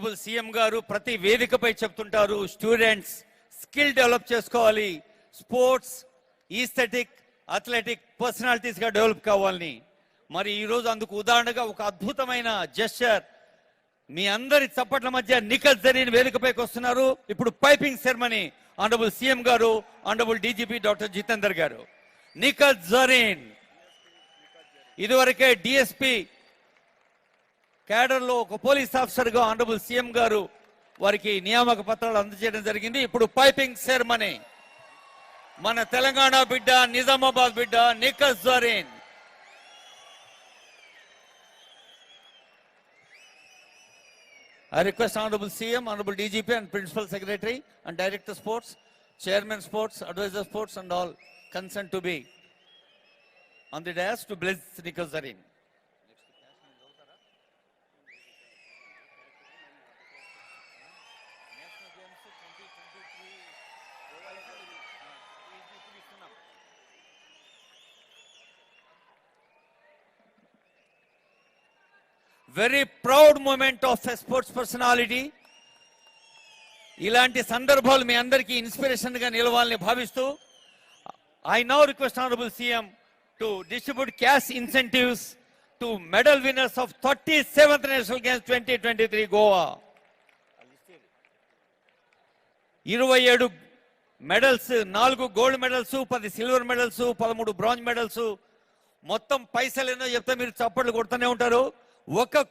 Honourable CM గారు ప్రతి వేదికపై చెప్తుంటారు, స్టూడెంట్స్ స్కిల్ డెవలప్ చేసుకోవాలి, స్పోర్ట్స్, ఈస్థెటిక్, అథ్లెటిక్ పర్సనాలిటీస్ గా డెవలప్ కావాలని. మరి ఈరోజు అందుకు ఉదాహరణగా ఒక అద్భుతమైన జెస్చర్, మీ అందరి చప్పట్ల మధ్య నిఖత్ జరీన్ వేదికపైకి వస్తున్నారు. ఇప్పుడు పైపింగ్ సెరమనీ ఆనరబుల్ సీఎం గారు, ఆనరబుల్ డీజీపీ డాక్టర్ జితేందర్ గారు. నిఖత్ జరీన్ ఇదివరకే డిఎస్పీ క్యాడర్ లో ఒక పోలీస్ ఆఫీసర్ గా ఆనరబుల్ సీఎం గారు వారికి నియామక పత్రాలు అందజేయడం జరిగింది. ఇప్పుడు పైపింగ్ సెరమనీ మన తెలంగాణ బిడ్డ, నిజామాబాద్ బిడ్డ Nikhat Zareen. I request Honorable CM, Honorable DGP and Principal Secretary and Director Sports, Chairman Sports, Advisor Sports and all concerned to be on the dais to bless Nikhil Zareen. Very proud moment of a sports personality. ఇలాంటి సందర్భాలు మీ అందరికీ inspiration గా నిలవాలని భావిస్తూ I now request Honorable CM to distribute cash incentives to medal winners of 37th National Games 2023 Goa. 27 medals, 4 gold medals, 10 silver medals, 13 bronze medals. మొత్తం పైసలు ఎన్నో చెప్తే మీరు చప్పట్లు కొడుతూనే ఉంటారు. ఒక్క